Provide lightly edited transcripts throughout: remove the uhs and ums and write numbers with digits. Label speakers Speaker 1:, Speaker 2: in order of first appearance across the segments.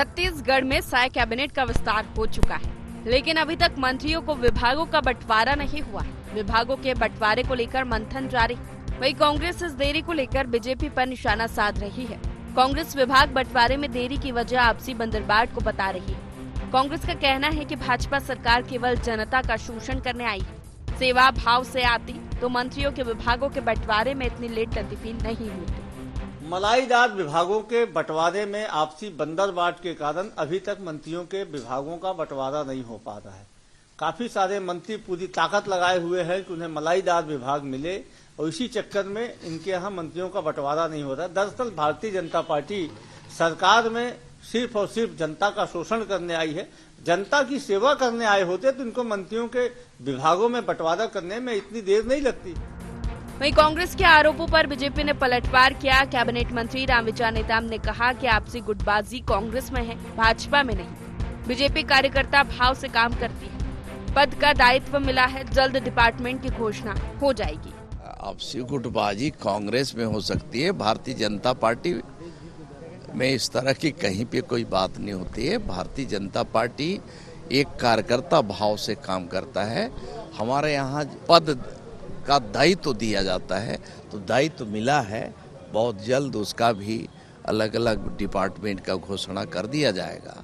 Speaker 1: छत्तीसगढ़ में साय कैबिनेट का विस्तार हो चुका है, लेकिन अभी तक मंत्रियों को विभागों का बंटवारा नहीं हुआ है। विभागों के बंटवारे को लेकर मंथन जारी। वहीं कांग्रेस इस देरी को लेकर बीजेपी पर निशाना साध रही है। कांग्रेस विभाग बंटवारे में देरी की वजह आपसी बंदरबाट को बता रही है। कांग्रेस का कहना है कि भाजपा सरकार केवल जनता का शोषण करने आई है। सेवा भाव से आती तो मंत्रियों के विभागों के बंटवारे में इतनी लेट लतीफी नहीं होती।
Speaker 2: मलाईदार विभागों के बंटवारे में आपसी बंदरबाट के कारण अभी तक मंत्रियों के विभागों का बंटवारा नहीं हो पा रहा है। काफी सारे मंत्री पूरी ताकत लगाए हुए हैं कि उन्हें मलाईदार विभाग मिले और इसी चक्कर में इनके यहाँ मंत्रियों का बंटवारा नहीं हो रहा। दरअसल भारतीय जनता पार्टी सरकार में सिर्फ और सिर्फ जनता का शोषण करने आई है। जनता की सेवा करने आए होते तो इनको मंत्रियों के विभागों में बंटवारा करने में इतनी देर नहीं लगती।
Speaker 1: वहीं कांग्रेस के आरोपों पर बीजेपी ने पलटवार किया। कैबिनेट मंत्री रामविचार नेताम ने कहा कि आपसी गुटबाजी कांग्रेस में है, भाजपा में नहीं। बीजेपी कार्यकर्ता भाव से काम करती है। पद का दायित्व मिला है, जल्द डिपार्टमेंट की घोषणा हो जाएगी।
Speaker 3: आपसी गुटबाजी कांग्रेस में हो सकती है, भारतीय जनता पार्टी में इस तरह की कहीं पे कोई बात नहीं होती है। भारतीय जनता पार्टी एक कार्यकर्ता भाव से काम करता है। हमारे यहाँ पद का दायित्व दिया जाता है, तो दायित्व मिला है, बहुत जल्द उसका भी अलग अलग डिपार्टमेंट का घोषणा कर दिया जाएगा।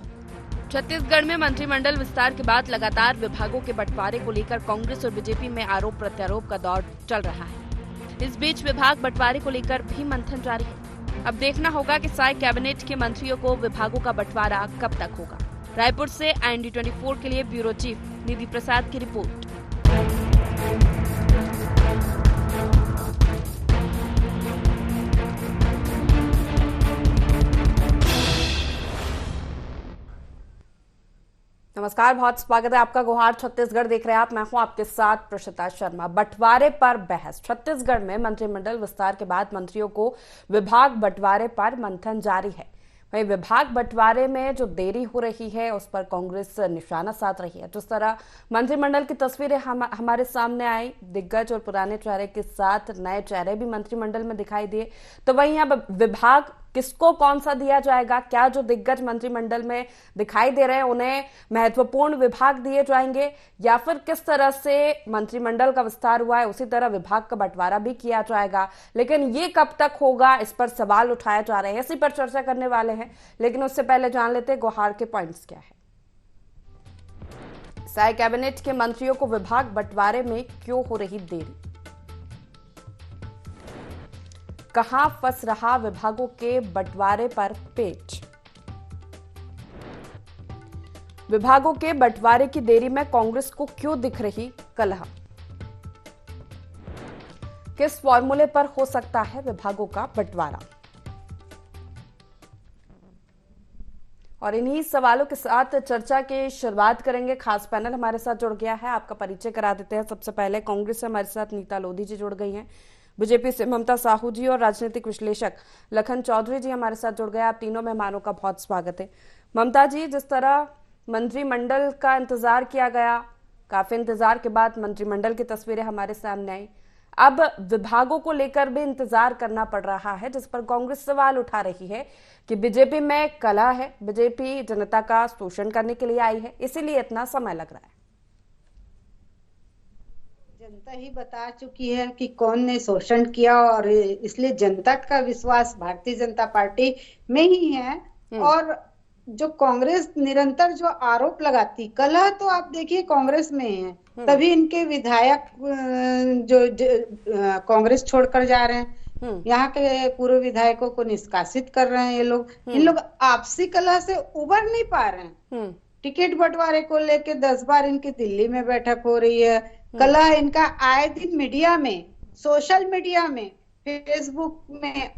Speaker 1: छत्तीसगढ़ में मंत्रिमंडल विस्तार के बाद लगातार विभागों के बंटवारे को लेकर कांग्रेस और बीजेपी में आरोप प्रत्यारोप का दौर चल रहा है। इस बीच विभाग बंटवारे को लेकर भी मंथन जारी है। अब देखना होगा कि साय कैबिनेट के मंत्रियों को विभागों का बंटवारा कब तक होगा। रायपुर से IND24 के लिए ब्यूरो चीफ निधि प्रसाद की रिपोर्ट। नमस्कार, बहुत स्वागत है आपका। गुहार छत्तीसगढ़ देख रहे हैं आप। मैं हूं आपके साथ प्रशिता शर्मा। बंटवारे पर बहस। छत्तीसगढ़ में मंत्रिमंडल विस्तार के बाद मंत्रियों को विभाग बंटवारे पर मंथन जारी है। वहीं विभाग बंटवारे में जो देरी हो रही है उस पर कांग्रेस निशाना साध रही है। जिस तरह मंत्रिमंडल की तस्वीरें हमारे सामने आई, दिग्गज और पुराने चेहरे के साथ नए चेहरे भी मंत्रिमंडल में दिखाई दिए, तो वहीं अब विभाग किसको कौन सा दिया जाएगा? क्या जो दिग्गज मंत्रिमंडल में दिखाई दे रहे हैं उन्हें महत्वपूर्ण विभाग दिए जाएंगे, या फिर किस तरह से मंत्रिमंडल का विस्तार हुआ है उसी तरह विभाग का बंटवारा भी किया जाएगा? लेकिन ये कब तक होगा, इस पर सवाल उठाए जा रहे हैं। इसी पर चर्चा करने वाले हैं, लेकिन उससे पहले जान लेते हैं गुहार के पॉइंट्स क्या है। साय कैबिनेट के मंत्रियों को विभाग बंटवारे में क्यों हो रही देरी? कहां फंस रहा विभागों के बंटवारे पर पेच? विभागों के बंटवारे की देरी में कांग्रेस को क्यों दिख रही कलह? किस फॉर्मूले पर हो सकता है विभागों का बंटवारा? और इन्हीं सवालों के साथ चर्चा की शुरुआत करेंगे। खास पैनल हमारे साथ जुड़ गया है, आपका परिचय करा देते हैं। सबसे पहले कांग्रेस से हमारे साथ नीता लोधी जी जुड़ गई हैं, बीजेपी से ममता साहू जी और राजनीतिक विश्लेषक लखन चौधरी जी हमारे साथ जुड़ गए। आप तीनों मेहमानों का बहुत स्वागत है। ममता जी, जिस तरह मंत्रिमंडल का इंतजार किया गया, काफी इंतजार के बाद मंत्रिमंडल की तस्वीरें हमारे सामने आई, अब विभागों को लेकर भी इंतजार करना पड़ रहा है, जिस पर कांग्रेस सवाल उठा रही है कि बीजेपी में कलह है, बीजेपी जनता का शोषण करने के लिए आई है, इसीलिए इतना समय लग रहा है।
Speaker 4: जनता ही बता चुकी है कि कौन ने शोषण किया, और इसलिए जनता का विश्वास भारतीय जनता पार्टी में ही है। और जो कांग्रेस निरंतर जो आरोप लगाती, कलह तो आप देखिए कांग्रेस में है, तभी इनके विधायक जो कांग्रेस छोड़कर जा रहे हैं, यहाँ के पूर्व विधायकों को निष्कासित कर रहे हैं ये लोग। इन लोग आपसी कलह से उबर नहीं पा रहे हैं। टिकट बंटवारे को लेके 10 बार इनकी दिल्ली में बैठक हो रही है। कलह इनका आए दिन मीडिया में, सोशल मीडिया में, फेसबुक में,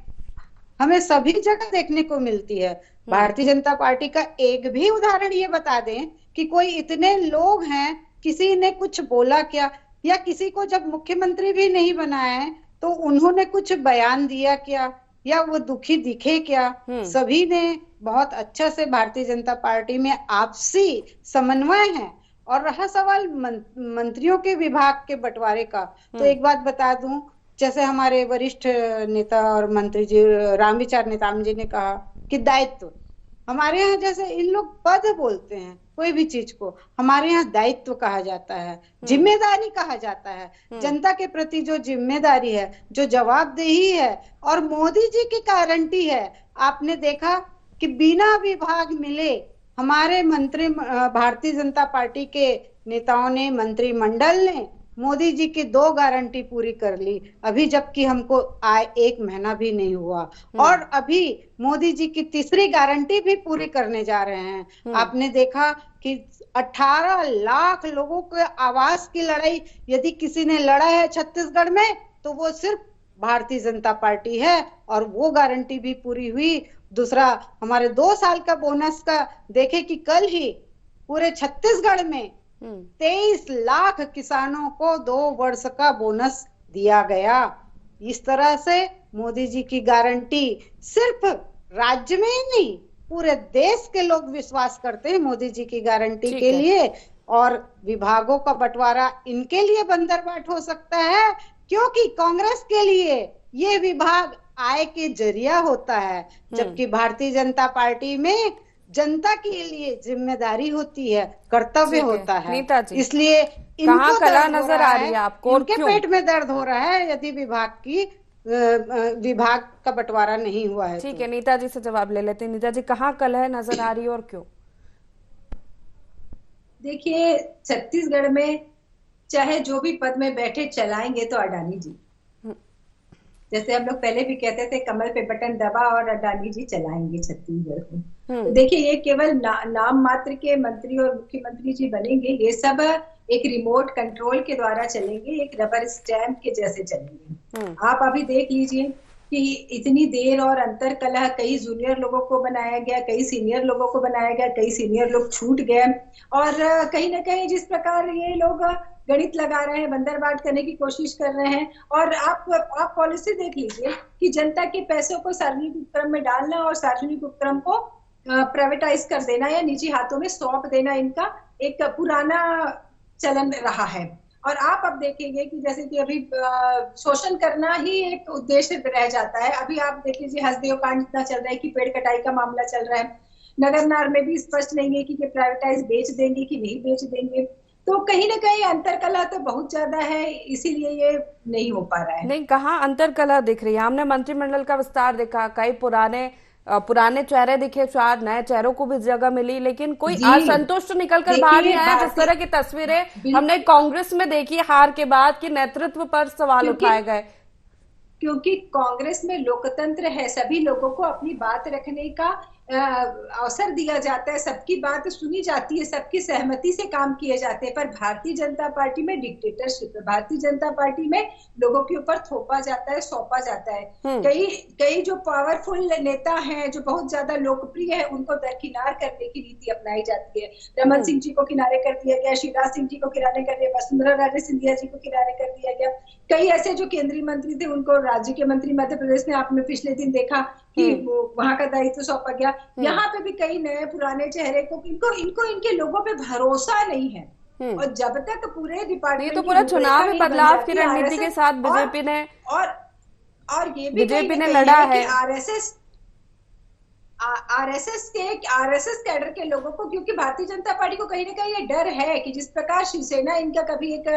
Speaker 4: हमें सभी जगह देखने को मिलती है। भारतीय जनता पार्टी का एक भी उदाहरण ये बता दें कि कोई इतने लोग हैं, किसी ने कुछ बोला क्या, या किसी को जब मुख्यमंत्री भी नहीं बनाया है तो उन्होंने कुछ बयान दिया क्या, या वो दुखी दिखे क्या? सभी ने बहुत अच्छा से भारतीय जनता पार्टी में आपसी समन्वय है। और रहा सवाल मंत्रियों के विभाग के बंटवारे का, तो एक बात बता दूं, जैसे हमारे वरिष्ठ नेता और मंत्री जी रामविचार नेताम जी ने कहा कि दायित्व, हमारे यहाँ जैसे इन लोग पद बोलते हैं कोई भी चीज को, हमारे यहाँ दायित्व कहा जाता है, जिम्मेदारी कहा जाता है। जनता के प्रति जो जिम्मेदारी है, जो जवाबदेही है, और मोदी जी की गारंटी है। आपने देखा कि बिना विभाग मिले हमारे मंत्री, भारतीय जनता पार्टी के नेताओं ने, मंत्रिमंडल ने मोदी जी की 2 गारंटी पूरी कर ली, अभी जबकि हमको आए 1 महीना भी नहीं हुआ। और अभी मोदी जी की 3री गारंटी भी पूरी करने जा रहे हैं। आपने देखा कि 18 लाख लोगों के आवास की लड़ाई यदि किसी ने लड़ा है छत्तीसगढ़ में, तो वो सिर्फ भारतीय जनता पार्टी है, और वो गारंटी भी पूरी हुई। दूसरा, हमारे 2 साल का बोनस का देखे कि कल ही पूरे छत्तीसगढ़ में 23 लाख किसानों को 2 वर्ष का बोनस दिया गया। इस तरह से मोदी जी की गारंटी सिर्फ राज्य में ही नहीं, पूरे देश के लोग विश्वास करते हैं मोदी जी की गारंटी के लिए। और विभागों का बंटवारा इनके लिए बंदरबाट हो सकता है, क्योंकि कांग्रेस के लिए ये विभाग आय के जरिया होता है, जबकि भारतीय जनता पार्टी में जनता के लिए जिम्मेदारी होती है, कर्तव्य होता है। इसलिए
Speaker 1: कहाँ कला नजर आ रही है आपको,
Speaker 4: उनके पेट में दर्द हो रहा है यदि विभाग का बंटवारा नहीं हुआ है।
Speaker 1: ठीक है, नीता जी से जवाब ले लेते हैं। नीता जी, कहाँ कलह नजर आ रही है और क्यों?
Speaker 5: देखिए, छत्तीसगढ़ में चाहे जो भी पद में बैठे चलाएंगे तो अडानी जी, जैसे हम लोग पहले भी कहते थे कमल पे बटन दबा और अडानी जी चलाएंगे छत्तीसगढ़ को। तो देखिए, ये केवल नाम मात्र के मंत्री और मुख्यमंत्री जी बनेंगे, ये सब एक रिमोट कंट्रोल के द्वारा चलेंगे, एक रबर स्टैंप के जैसे चलेंगे। आप अभी देख लीजिए कि इतनी देर और अंतर कलह, कई जूनियर लोगों को बनाया गया, कई सीनियर लोगों को बनाया गया, कई सीनियर लोग छूट गए, और कहीं ना कहीं जिस प्रकार ये लोग गणित लगा रहे हैं, बंदरबाट करने की कोशिश कर रहे हैं। और आप पॉलिसी देख लीजिए कि जनता के पैसों को सार्वजनिक उपक्रम में डालना और सार्वजनिक उपक्रम को प्राइवेटाइज कर देना या निजी हाथों में सौंप देना, इनका एक पुराना चलन रहा है। और आप अब देखेंगे कि जैसे कि अभी शोषण करना ही एक उद्देश्य रह जाता है। अभी आप देख लीजिए, हसदेव कांड इतना चल रहा है कि पेड़ कटाई का मामला चल रहा है। नगरनार में भी स्पष्ट नहीं है कि प्राइवेटाइज बेच देंगे कि नहीं बेच देंगे। तो कहीं ना कहीं अंतरकला तो बहुत ज्यादा है, इसीलिए ये नहीं हो पा रहा है।
Speaker 1: नहीं, कहाँ अंतरकला दिख रही है? हमने मंत्रिमंडल का विस्तार देखा, कई पुराने चेहरे दिखे, 4 नए चेहरों को भी जगह मिली, लेकिन कोई असंतुष्ट निकलकर बाहर नहीं आया। जिस तरह की तस्वीरें हमने कांग्रेस में देखी हार के बाद, कि नेतृत्व पर सवाल उठाए गए।
Speaker 5: क्योंकि कांग्रेस में लोकतंत्र है, सभी लोगों को अपनी बात रखने का अवसर दिया जाता है, सबकी बात सुनी जाती है, सबकी सहमति से काम किए जाते हैं। पर भारतीय जनता पार्टी में डिक्टेटरशिप है, भारतीय जनता पार्टी में लोगों के ऊपर थोपा जाता है, सौंपा जाता है। कई जो पावरफुल नेता हैं, जो बहुत ज्यादा लोकप्रिय है, उनको दरकिनार करने की नीति अपनाई जाती है। रमन सिंह जी को किनारे कर दिया गया, शिवराज सिंह जी को किनारे कर दिया, वसुंधरा राजे सिंधिया जी को किनारे कर दिया गया। कई ऐसे जो केंद्रीय मंत्री थे, उनको राज्य के मंत्री मध्य प्रदेश में आपने पिछले दिन देखा कि वहां का दायित्व सौंपा गया। यहाँ पे भी कई नए पुराने चेहरे को इनको इनके लोगों पे भरोसा नहीं है। और जब तक पूरे डिपार्टमेंट,
Speaker 1: तो पूरा चुनाव में बदलाव की रणनीति के साथ बीजेपी ने
Speaker 5: ये भी
Speaker 1: बीजेपी ने लड़ा है
Speaker 5: आरएसएस कैडर के लोगों को, क्योंकि भारतीय जनता पार्टी को कहीं ना कहीं ये डर है कि जिस प्रकार शिवसेना इनका कभी एक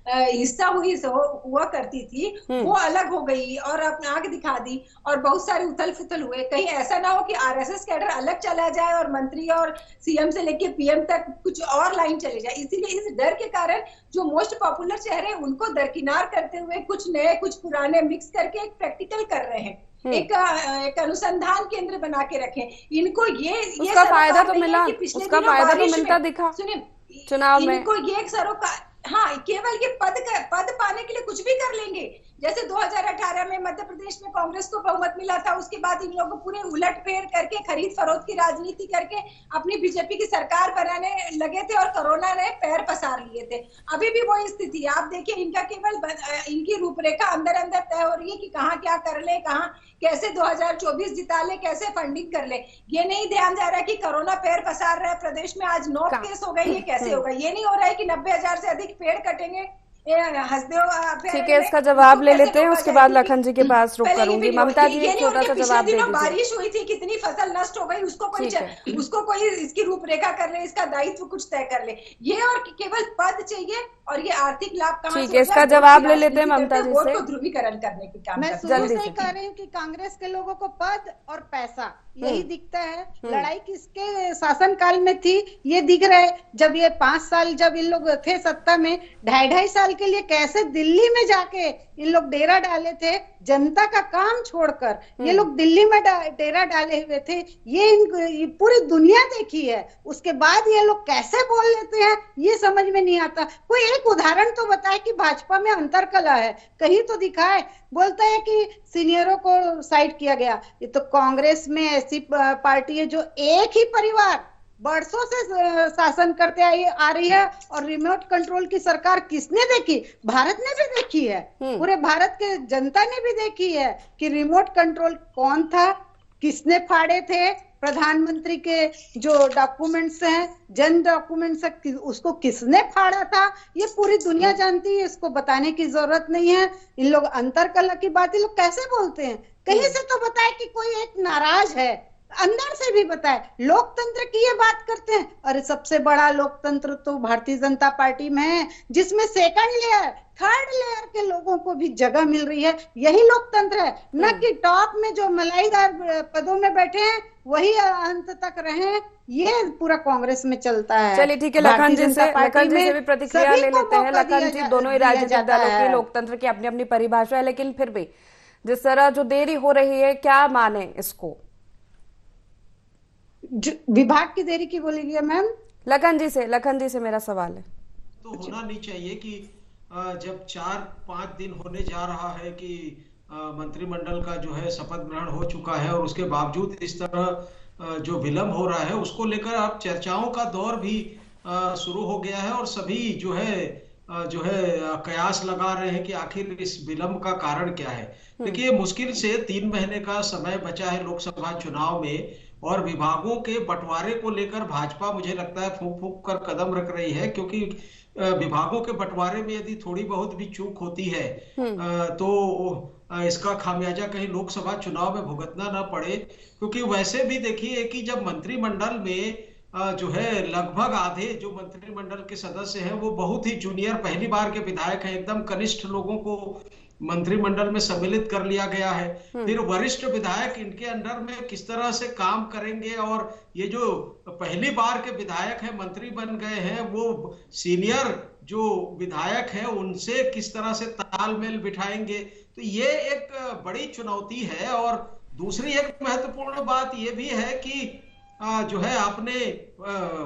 Speaker 5: हिस्सा हुआ करती थी, वो अलग हो गई और अपनी आंख दिखा दी और बहुत सारे उथल फुथल हुए। कहीं ऐसा ना हो कि आरएसएस कैडर अलग चला जाए और मंत्री और सीएम से लेके पीएम तक कुछ और लाइन चले जाए। इसीलिए इस डर के कारण जो मोस्ट पॉपुलर चेहरे उनको दरकिनार करते हुए कुछ नए कुछ पुराने मिक्स करके एक प्रैक्टिकल कर रहे हैं, एक अनुसंधान केंद्र बना के रखें। इनको
Speaker 1: उसका फायदा तो मिला, उसका फायदा तो मिलता दिखा चुनाव में।
Speaker 5: इनको ये सरोकार, हाँ, केवल ये पद पाने के लिए कुछ भी कर लेंगे। जैसे 2018 में मध्य प्रदेश में कांग्रेस को बहुमत मिला था, उसके बाद इन लोगों पूरे उलट फेर करके खरीद फरोख्त की राजनीति करके अपनी बीजेपी की सरकार बनाने लगे थे और कोरोना ने पैर पसार लिए थे। अभी भी वही स्थिति है। आप देखिए, इनका केवल इनकी रूपरेखा अंदर अंदर तय हो रही है कि कहाँ क्या कर ले, कहाँ कैसे 2024 जिता ले, कैसे फंडिंग कर ले। ये नहीं ध्यान जा रहा है कि कोरोना पैर पसार रहा है प्रदेश में, आज 9 केस हो गए, ये कैसे होगा। ये नहीं हो रहा है कि 90,000 से अधिक पेड़ कटेंगे हंसदे हो।
Speaker 1: ठीक है, इसका जवाब ले लेते हैं, उसके बाद लखन जी के पास रुक करूंगी। ममता जी एक छोटा सा जवाब दे दीजिए।
Speaker 5: बारिश हुई थी, कितनी फसल नष्ट हो गई, उसको कोई इसकी रूपरेखा कर ले, इसका दायित्व कुछ तय कर ले। ये और केवल पद चाहिए और ये आर्थिक लाभ कहाँ से?
Speaker 1: ठीक है, इसका जवाब ले लेते हैं ममता जी से।
Speaker 5: ध्रुवीकरण करने की काम
Speaker 4: मैं शुरू से ही कह रही हूँ कि कांग्रेस के लोगों को पद और पैसा यही दिखता है। लड़ाई किसके शासनकाल में थी ये दिख रहा है। जब ये 5 साल जब इन लोग थे सत्ता में, 2.5 साल के लिए कैसे दिल्ली में जाके इन लोग डेरा डाले थे, जनता का काम छोड़कर ये लोग दिल्ली में डेरा डाले हुए थे। ये पूरी दुनिया देखी है। उसके बाद ये लोग कैसे बोल लेते हैं ये समझ में नहीं आता। कोई एक उदाहरण तो बताए कि भाजपा में अंतरकलह है, कहीं तो दिखाए। बोलता है कि सीनियरों को साइड किया गया। ये तो कांग्रेस में ऐसी पार्टी है जो एक ही परिवार बरसों से शासन करते आ रही है, और रिमोट कंट्रोल की सरकार किसने देखी? भारत ने भी देखी है, पूरे भारत के जनता ने भी देखी है कि रिमोट कंट्रोल कौन था, किसने फाड़े थे। प्रधानमंत्री के जो डॉक्यूमेंट्स हैं, जन डॉक्यूमेंट्स, उसको किसने फाड़ा था, ये पूरी दुनिया जानती है। इसको बताने की जरूरत नहीं है। इन लोग अंतरकलह की बात ये लोग कैसे बोलते हैं? कहीं से तो बताए कि कोई एक नाराज है, अंदर से भी बताए। लोकतंत्र की ये बात करते हैं। अरे सबसे बड़ा लोकतंत्र तो भारतीय जनता पार्टी में है, जिसमें सेकंड लेयर, थर्ड लेयर के लोगों को भी जगह मिल रही है। यही लोकतंत्र है, न कि टॉप में जो मलाईदार पदों में बैठे हैं वही अंत तक रहे। ये पूरा कांग्रेस में चलता है।
Speaker 1: चलिए ठीक है, लखन जी से भी प्रतिक्रिया ले लेते हैं। लखन जी, दोनों ही राजनीतिक दलों की लोकतंत्र की अपनी अपनी परिभाषा है, लेकिन फिर भी जिस तरह जो देरी हो रही है, क्या माने इसको?
Speaker 4: विभाग की देरी की बोलेगी मैम?
Speaker 1: लखन जी से मेरा सवाल है।
Speaker 6: तो होना नहीं चाहिए कि जब 4-5 दिन होने जा रहा है कि मंत्रिमंडल का जो है शपथ ग्रहण हो चुका है, और उसके बावजूद इस तरह जो विलंब हो रहा है उसको लेकर अब चर्चाओं का दौर भी शुरू हो गया है। और सभी जो है कयास लगा रहे हैं कि आखिर इस विलंब का कारण क्या है। देखिए, मुश्किल से 3 महीने का समय बचा है लोकसभा चुनाव में, और विभागों के बंटवारे को लेकर भाजपा मुझे लगता है फूंक फूंक कर कदम रख रही है। क्योंकि विभागों के बंटवारे में यदि थोड़ी बहुत भी चूक होती है तो इसका खामियाजा कहीं लोकसभा चुनाव में भुगतना ना पड़े। क्योंकि वैसे भी देखिए कि जब मंत्रिमंडल में जो है लगभग आधे जो मंत्रिमंडल के सदस्य हैं वो बहुत ही जूनियर, पहली बार के विधायक हैं, एकदम कनिष्ठ लोगों को मंत्रिमंडल में सम्मिलित कर लिया गया है। फिर वरिष्ठ विधायक इनके अंडर में किस तरह से काम करेंगे, और ये जो पहली बार के विधायक हैं, मंत्री बन गए हैं, वो सीनियर जो विधायक हैं उनसे किस तरह से तालमेल बिठाएंगे। तो ये एक बड़ी चुनौती है। और दूसरी एक महत्वपूर्ण बात ये भी है कि जो है आपने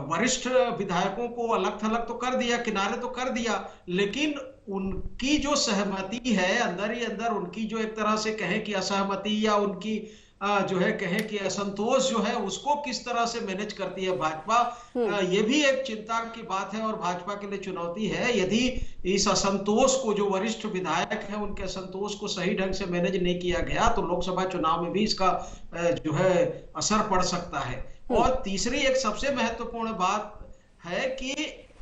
Speaker 6: वरिष्ठ विधायकों को अलग थलग तो कर दिया, किनारे तो कर दिया, लेकिन उनकी जो सहमति है अंदर ही अंदर, उनकी जो एक तरह से कहें कि असहमति या उनकी जो है कहें कि असंतोष जो है उसको किस तरह से मैनेज करती है भाजपा। ये भी एक चिंता की बात है और भाजपा के लिए चुनौती है। यदि इस असंतोष को, जो वरिष्ठ विधायक है उनके असंतोष को सही ढंग से मैनेज नहीं किया गया तो लोकसभा चुनाव में भी इसका जो है असर पड़ सकता है। और तीसरी एक सबसे महत्वपूर्ण बात है कि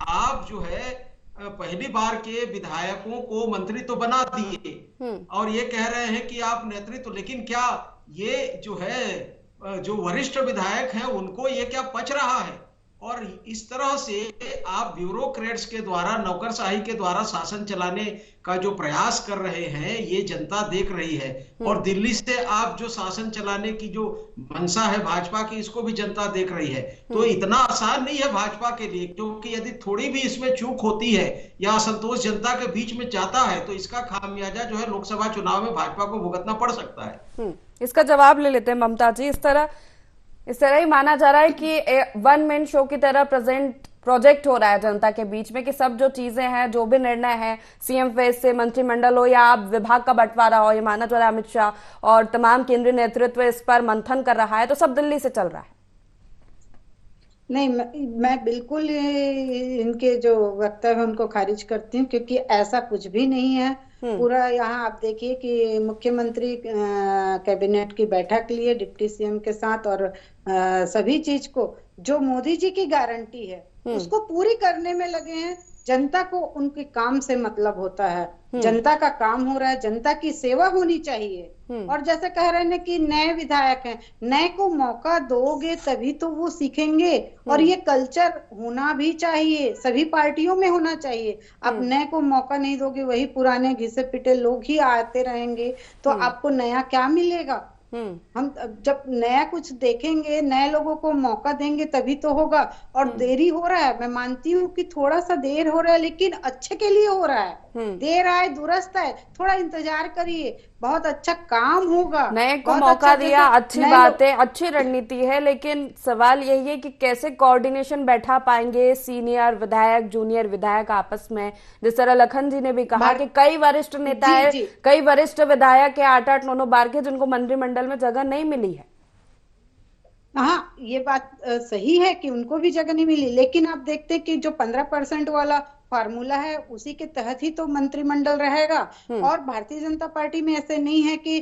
Speaker 6: आप जो है पहली बार के विधायकों को मंत्री तो बना दिए और ये कह रहे हैं कि आप नेतृत्व, लेकिन क्या ये जो है जो वरिष्ठ विधायक हैं उनको ये क्या पच रहा है? और इस तरह से आप ब्यूरोक्रेट्स के द्वारा, नौकरशाही के द्वारा शासन चलाने का जो प्रयास कर रहे हैं ये जनता देख रही है। और दिल्ली से आप जो शासन चलाने की जो मंशा है भाजपा की, इसको भी जनता देख रही है। तो इतना आसान नहीं है भाजपा के लिए, क्योंकि यदि थोड़ी भी इसमें चूक होती है या असंतोष जनता के बीच में जाता है तो इसका खामियाजा जो है लोकसभा चुनाव में भाजपा को भुगतना पड़ सकता है।
Speaker 1: इसका जवाब ले लेते हैं ममता जी। इस तरह ही माना जा रहा है कि वन मैन शो की तरह प्रोजेक्ट हो रहा है जनता के बीच में, कि सब जो चीजें हैं, जो भी निर्णय है, सीएम फेस से मंत्रिमंडल हो या आप विभाग का बंटवारा हो, ये माना जा रहा है अमित शाह और तमाम केंद्रीय नेतृत्व इस पर मंथन कर रहा है, तो सब दिल्ली से चल रहा है।
Speaker 4: नहीं, मैं बिल्कुल इनके जो वक्तव्य उनको खारिज करती हूँ, क्योंकि ऐसा कुछ भी नहीं है। पूरा यहाँ आप देखिए कि मुख्यमंत्री कैबिनेट की बैठक लिए डिप्टी सीएम के साथ, और सभी चीज को जो मोदी जी की गारंटी है उसको पूरी करने में लगे हैं। जनता को उनके काम से मतलब होता है। जनता का काम हो रहा है, जनता की सेवा होनी चाहिए। और जैसे कह रहे हैं कि नए विधायक हैं, नए को मौका दोगे तभी तो वो सीखेंगे, और ये कल्चर होना भी चाहिए, सभी पार्टियों में होना चाहिए। आप नए को मौका नहीं दोगे, वही पुराने घिसे पिटे लोग ही आते रहेंगे, तो आपको नया क्या मिलेगा? हम जब नया कुछ देखेंगे, नए लोगों को मौका देंगे तभी तो होगा। और देरी हो रहा है, मैं मानती हूँ कि थोड़ा सा देर हो रहा है, लेकिन अच्छे के लिए हो रहा है। देर आए दुरुस्त है, थोड़ा इंतजार करिए, बहुत अच्छा काम होगा।
Speaker 1: नए को मौका दिया, अच्छी बात है, अच्छी रणनीति है, लेकिन सवाल यही है कि कैसे कोऑर्डिनेशन बैठा पाएंगे सीनियर विधायक जूनियर विधायक आपस में। जिस तरह लखन जी ने भी कहा कि कई वरिष्ठ नेता है, कई वरिष्ठ विधायक है 8-8, 9-9 बार के, जिनको मंत्रिमंडल में जगह नहीं मिली है।
Speaker 4: हाँ, ये बात सही है कि उनको भी जगह नहीं मिली, लेकिन आप देखते हैं कि जो 15% वाला फार्मूला है उसी के तहत ही तो मंत्रिमंडल रहेगा। और भारतीय जनता पार्टी में ऐसे नहीं है कि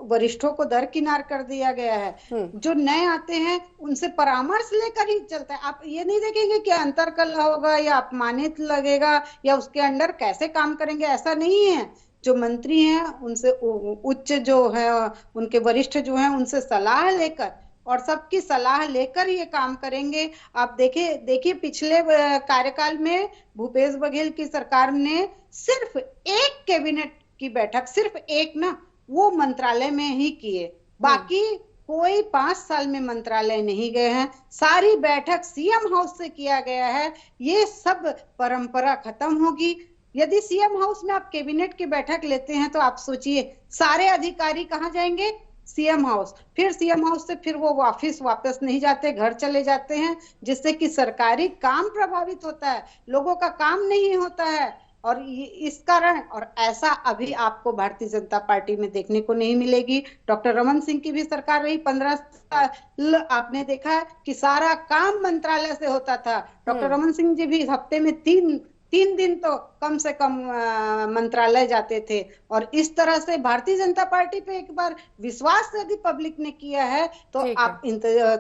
Speaker 4: वरिष्ठों को दरकिनार कर दिया गया है। जो नए आते हैं उनसे परामर्श लेकर ही चलता है। आप ये नहीं देखेंगे कि अंतरकलह होगा या अपमानित लगेगा या उसके अंडर कैसे काम करेंगे, ऐसा नहीं है। जो मंत्री हैं उनसे उच्च जो है, उनके वरिष्ठ जो हैं, उनसे सलाह लेकर और सबकी सलाह लेकर ये काम करेंगे। आप देखिए पिछले कार्यकाल में भूपेश बघेल की सरकार ने सिर्फ एक कैबिनेट की बैठक, सिर्फ एक ना, वो मंत्रालय में ही किए, बाकी कोई 5 साल में मंत्रालय नहीं गए हैं। सारी बैठक सीएम हाउस से किया गया है। ये सब परंपरा खत्म होगी। यदि सीएम हाउस में आप कैबिनेट की बैठक लेते हैं तो आप सोचिए सारे अधिकारी कहाँ जाएंगे? CM house. फिर सीएम हाउस से फिर वो ऑफिस वापस नहीं जाते, घर चले जाते हैं, जिससे कि सरकारी काम प्रभावित होता है, लोगों का काम नहीं होता है। और इस कारण, और ऐसा अभी आपको भारतीय जनता पार्टी में देखने को नहीं मिलेगी। डॉक्टर रमन सिंह की भी सरकार रही 15 साल, आपने देखा कि सारा काम मंत्रालय से होता था। डॉक्टर रमन सिंह जी भी हफ्ते में तीन दिन तो कम से कम मंत्रालय जाते थे। और इस तरह से भारतीय जनता पार्टी पे एक बार विश्वास यदि पब्लिक ने किया है तो आप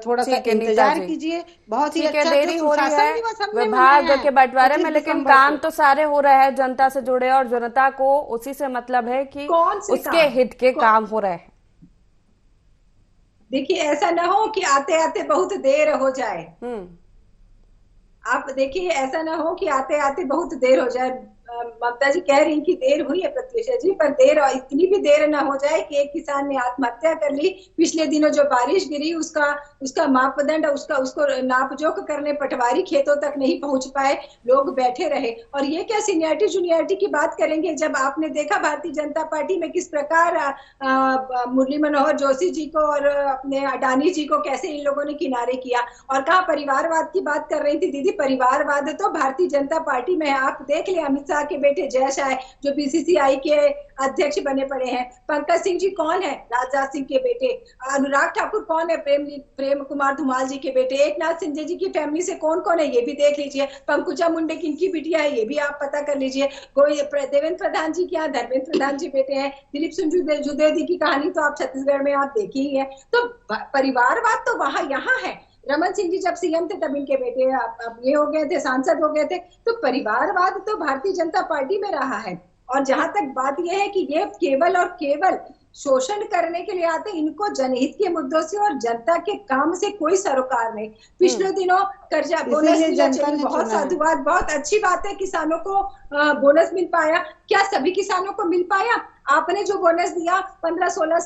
Speaker 4: थोड़ा सा इंतजार कीजिए। बहुत ही अच्छा
Speaker 1: देरी हो रही है विभाग के बंटवारे में, लेकिन काम तो सारे हो रहे हैं जनता से जुड़े, और जनता को उसी से मतलब है कि उसके हित के काम हो रहे हैं।
Speaker 5: देखिए, ऐसा ना हो कि आते आते बहुत देर हो जाए। आप देखिए, ऐसा ना हो कि आते आते बहुत देर हो जाए। ममता जी कह रही कि देर हुई है प्रत्युषा जी, पर देर इतनी भी देर ना हो जाए कि एक किसान ने आत्महत्या कर ली। पिछले दिनों जो बारिश गिरी उसका मापदंड, उसको नापजोक करने पटवारी खेतों तक नहीं पहुंच पाए, लोग बैठे रहे। और ये क्या सीनियरिटी जूनियरिटी की बात करेंगे, जब आपने देखा भारतीय जनता पार्टी में किस प्रकार मुरली मनोहर जोशी जी को और अपने अडानी जी को कैसे इन लोगों ने किनारे किया। और कहा परिवारवाद की बात कर रही थी दीदी, परिवारवाद तो भारतीय जनता पार्टी में है। आप देख ले, अमित शाह के बेटे जय शाह जो बीसीसीआई के अध्यक्ष बने पड़े हैं, पंकज सिंह जी कौन है, राजनाथ सिंह के बेटे, अनुराग ठाकुर कौन है, प्रेम कुमार धुमाल जी के बेटे, एकनाथ सिंह जी की फैमिली से कौन कौन है ये भी देख लीजिए, पंकुजा मुंडे किनकी बिटिया है ये भी आप पता कर लीजिए, देवेंद्र प्रधान जी क्या, धर्मेंद्र प्रधान जी बेटे हैं, दिलीप सिंह जुदेदी की कहानी तो आप छत्तीसगढ़ में आप देखी ही है। तो परिवारवाद तो वहां यहाँ है। रमन सिंह जी जब सीएम थे तब इनके बेटे अब ये हो गए थे, सांसद हो गए थे। तो परिवारवाद तो भारतीय जनता पार्टी में रहा है। और जहां तक बात यह है कि ये केवल और केवल शोषण करने के लिए आते, इनको जनहित के मुद्दों से और जनता के काम से कोई सरोकार नहीं। पिछले दिनों कर्जा बोनस, बहुत साधुवाद, बहुत अच्छी बात है, किसानों को बोनस मिल पाया। क्या सभी किसानों को मिल पाया? आपने जो बोनस दिया 15, 16,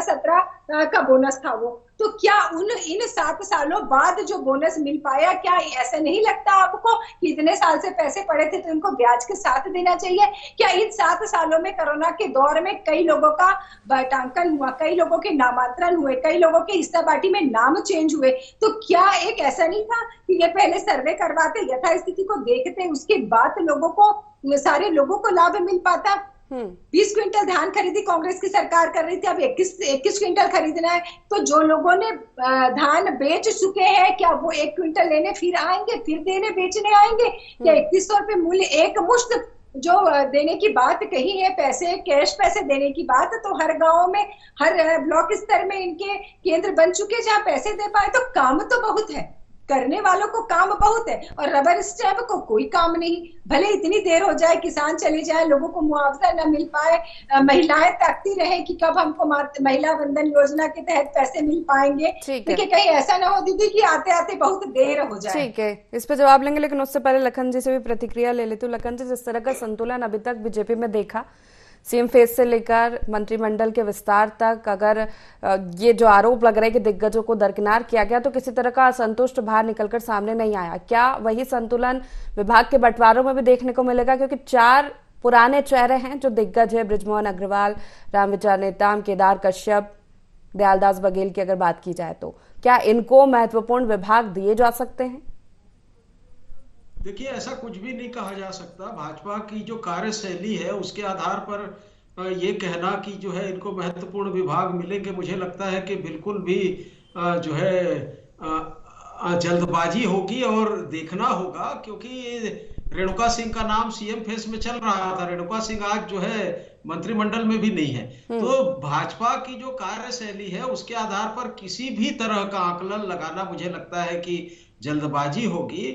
Speaker 5: 17 का बोनस था वो, तो क्या इन 7 सालों बाद जो बोनस मिल पाया, क्या ऐसा नहीं लगता आपको कि इतने साल से पैसे पड़े थे तो इनको ब्याज के साथ देना चाहिए? क्या इन 7 सालों में कोरोना के दौर में कई लोगों का बटांकन हुआ, कई लोगों के नामांतरण हुए, कई लोगों के हिस्सा पार्टी में नाम चेंज हुए, तो क्या एक ऐसा नहीं था कि ये पहले सर्वे करवाते, यथास्थिति को देखते, उसके बाद लोगों को, सारे लोगों को लाभ मिल पाता? 20 क्विंटल धान खरीदी कांग्रेस की सरकार कर रही थी, अब 21 क्विंटल खरीदना है। तो जो लोगों ने धान बेच चुके हैं, क्या वो 1 क्विंटल लेने फिर आएंगे, फिर देने बेचने आएंगे? क्या 3100 रुपए मूल्य एक मुश्त जो देने की बात कही है, पैसे कैश पैसे देने की बात, तो हर गांव में, हर ब्लॉक स्तर में इनके केंद्र बन चुके जहां पैसे दे पाए, तो काम तो बहुत है। करने वालों को काम बहुत है और रबर स्टैम्प को कोई काम नहीं। भले इतनी देर हो जाए, किसान चले जाए, लोगों को मुआवजा न मिल पाए, महिलाएं ताकती रहे कि कब हमको महिला बंधन योजना के तहत पैसे मिल पाएंगे, देखिए कहीं ऐसा ना हो दीदी कि आते आते बहुत देर हो जाए।
Speaker 1: ठीक है, इस पे जवाब लेंगे, लेकिन उससे पहले लखन जी से भी प्रतिक्रिया ले लेती हूँ। लखन जी, जिस तरह का संतुलन अभी तक बीजेपी में देखा, सीएम फेज से लेकर मंत्रिमंडल के विस्तार तक, अगर ये जो आरोप लग रहा है कि दिग्गजों को दरकिनार किया गया, तो किसी तरह का असंतुष्ट बाहर निकलकर सामने नहीं आया। क्या वही संतुलन विभाग के बंटवारों में भी देखने को मिलेगा? क्योंकि 4 पुराने चेहरे हैं जो दिग्गज है, बृजमोहन अग्रवाल, रामविचार नेताम, केदार कश्यप, दयालदास बघेल की अगर बात की जाए तो क्या इनको महत्वपूर्ण विभाग दिए जा सकते हैं?
Speaker 6: देखिए, ऐसा कुछ भी नहीं कहा जा सकता। भाजपा की जो कार्यशैली है उसके आधार पर ये कहना कि जो है इनको महत्वपूर्ण विभाग मिलेंगे, मुझे लगता है कि बिल्कुल भी जो है जल्दबाजी होगी और देखना होगा। क्योंकि रेणुका सिंह का नाम सीएम फेस में चल रहा था, रेणुका सिंह आज जो है मंत्रिमंडल में भी नहीं है। तो भाजपा की जो कार्यशैली है उसके आधार पर किसी भी तरह का आकलन लगाना मुझे लगता है कि जल्दबाजी होगी।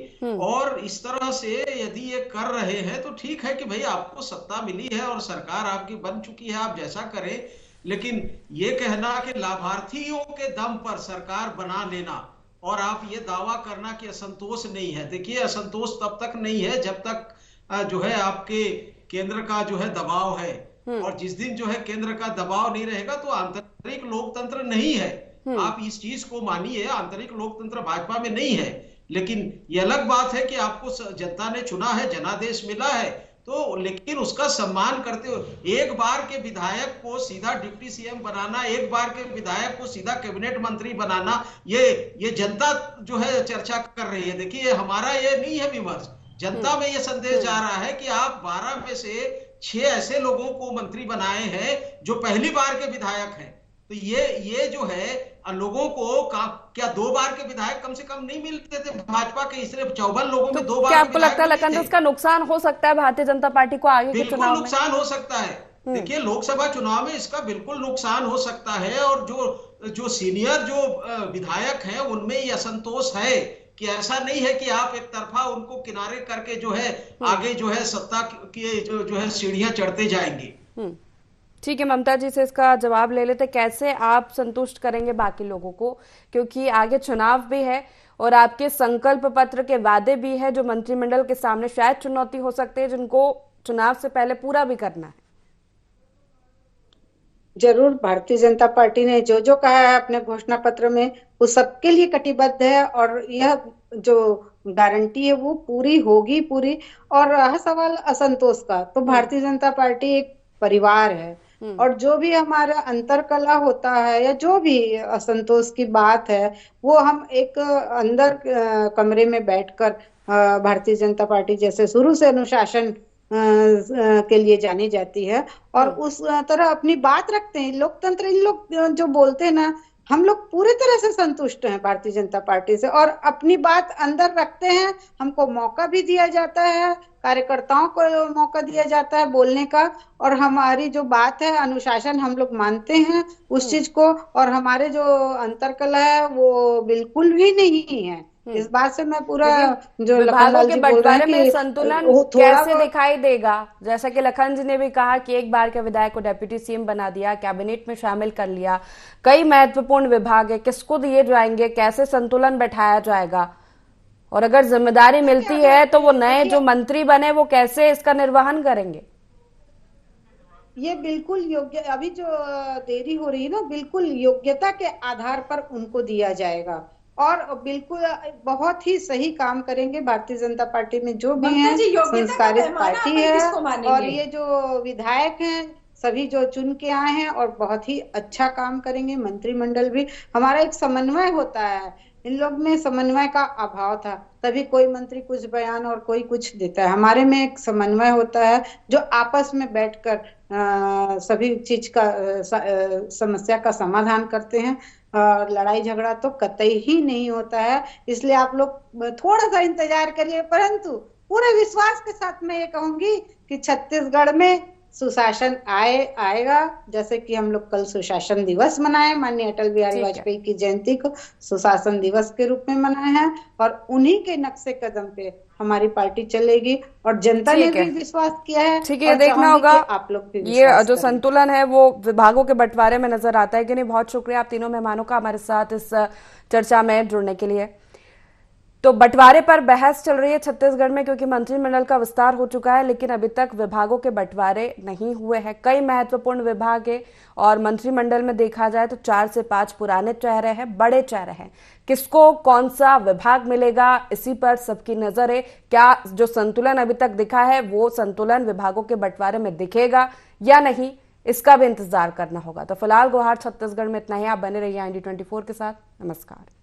Speaker 6: और इस तरह से यदि ये कर रहे हैं तो ठीक है कि भाई आपको सत्ता मिली है और सरकार आपकी बन चुकी है, आप जैसा करें। लेकिन ये कहना कि लाभार्थियों के दम पर सरकार बना लेना और आप ये दावा करना कि असंतोष नहीं है, देखिए असंतोष तब तक नहीं है जब तक जो है आपके केंद्र का जो है दबाव है। और जिस दिन जो है केंद्र का दबाव नहीं रहेगा तो आंतरिक लोकतंत्र नहीं है। आप इस चीज को मानिए, आंतरिक लोकतंत्र भाजपा में नहीं है। लेकिन ये अलग बात है कि आपको जनता ने चुना है, जनादेश मिला है, तो लेकिन उसका सम्मान करते हुए एक बार के विधायक को सीधा डिप्टी सीएम बनाना, एक बार के विधायक को सीधा कैबिनेट मंत्री बनाना, ये जनता जो है चर्चा कर रही है। देखिए, हमारा ये नहीं है विमर्श, जनता में ये संदेश जा रहा है कि आप 12 में से 6 ऐसे लोगों को मंत्री बनाए हैं जो पहली बार के विधायक हैं। तो ये जो है लोगों को क्या 2 बार के विधायक कम से कम नहीं मिलते थे भाजपा के? इसलिए 54 लोगों में 2 बार
Speaker 1: क्या आपको लगता है लखन, उसका नुकसान हो सकता है भारतीय जनता पार्टी को आगे के चुनाव में?
Speaker 6: बिल्कुल नुकसान हो सकता है। देखिए, लोकसभा चुनाव में इसका बिल्कुल नुकसान हो सकता है। और जो सीनियर जो विधायक हैं उनमें ये असंतोष है कि ऐसा नहीं है कि आप एक तरफा उनको किनारे करके जो है आगे जो है सत्ता की जो है सीढ़ियां चढ़ते जाएंगे।
Speaker 1: ठीक है, ममता जी से इसका जवाब ले लेते। कैसे आप संतुष्ट करेंगे बाकी लोगों को, क्योंकि आगे चुनाव भी है और आपके संकल्प पत्र के वादे भी है जो मंत्रिमंडल के सामने शायद चुनौती हो सकती है, जिनको चुनाव से पहले पूरा भी करना है?
Speaker 4: जरूर, भारतीय जनता पार्टी ने जो जो कहा है अपने घोषणा पत्र में वो सबके लिए कटिबद्ध है और यह जो गारंटी है वो पूरी होगी पूरी। और रहा सवाल असंतोष का, तो भारतीय जनता पार्टी एक परिवार है और जो भी हमारा अंतरकला होता है या जो भी असंतोष की बात है वो हम एक अंदर कमरे में बैठकर, भारतीय जनता पार्टी जैसे शुरू से अनुशासन के लिए जानी जाती है और उस तरह अपनी बात रखते हैं। लोकतंत्र, इन लोग जो बोलते हैं ना, हम लोग पूरी तरह से संतुष्ट हैं भारतीय जनता पार्टी से और अपनी बात अंदर रखते हैं। हमको मौका भी दिया जाता है, कार्यकर्ताओं को मौका दिया जाता है बोलने का, और हमारी जो बात है अनुशासन हम लोग मानते हैं उस चीज को, और हमारे जो अंतरकला है वो बिल्कुल भी नहीं है। इस बात से मैं पूरा जो
Speaker 1: विभागों के बंटवारे में संतुलन कैसे दिखाई देगा? जैसा कि लखन जी ने भी कहा कि एक बार के विधायक को डेप्यूटी सीएम बना दिया, कैबिनेट में शामिल कर लिया, कई महत्वपूर्ण विभाग है, किसको दिए जाएंगे, कैसे संतुलन बैठाया जाएगा? और अगर जिम्मेदारी मिलती है तो वो नए जो मंत्री बने वो कैसे इसका निर्वहन करेंगे?
Speaker 4: ये बिल्कुल योग्य, अभी जो देरी हो रही है ना, बिल्कुल योग्यता के आधार पर उनको दिया जाएगा और बिल्कुल बहुत ही सही काम करेंगे। भारतीय जनता पार्टी में जो भी है संस्कारित पार्टी है और ये जो विधायक हैं सभी जो चुन के आए हैं और बहुत ही अच्छा काम करेंगे। मंत्रिमंडल भी हमारा एक समन्वय होता है, इन लोग में समन्वय का अभाव था, तभी कोई मंत्री कुछ बयान और कोई कुछ देता है। हमारे में एक समन्वय होता है जो आपस में बैठकर सभी चीज का समस्या का समाधान करते हैं। लड़ाई झगड़ा तो कतई ही नहीं होता है, इसलिए आप लोग थोड़ा सा इंतजार करिए। परंतु पूरे विश्वास के साथ मैं ये कहूंगी कि छत्तीसगढ़ में सुशासन आएगा। जैसे कि हम लोग कल सुशासन दिवस मनाए, माननीय अटल बिहारी वाजपेयी की जयंती को सुशासन दिवस के रूप में मनाए हैं, और उन्हीं के नक्शे कदम पे हमारी पार्टी चलेगी और जनता ने भी विश्वास किया है।
Speaker 1: ठीक है, देखना होगा
Speaker 4: आप लोग भी
Speaker 1: ये जो संतुलन है वो विभागों के बंटवारे में नजर आता है कि नहीं। बहुत शुक्रिया आप तीनों मेहमानों का हमारे साथ इस चर्चा में जुड़ने के लिए। तो बंटवारे पर बहस चल रही है छत्तीसगढ़ में, क्योंकि मंत्रिमंडल का विस्तार हो चुका है लेकिन अभी तक विभागों के बंटवारे नहीं हुए हैं। कई महत्वपूर्ण विभाग है और मंत्रिमंडल में देखा जाए तो 4 से 5 पुराने चेहरे हैं, बड़े चेहरे हैं। किसको कौन सा विभाग मिलेगा, इसी पर सबकी नजर है। क्या जो संतुलन अभी तक दिखा है वो संतुलन विभागों के बंटवारे में दिखेगा या नहीं, इसका भी इंतजार करना होगा। तो फिलहाल गुहार छत्तीसगढ़ में इतना ही। आप बने रहिए IND24 के साथ। नमस्कार।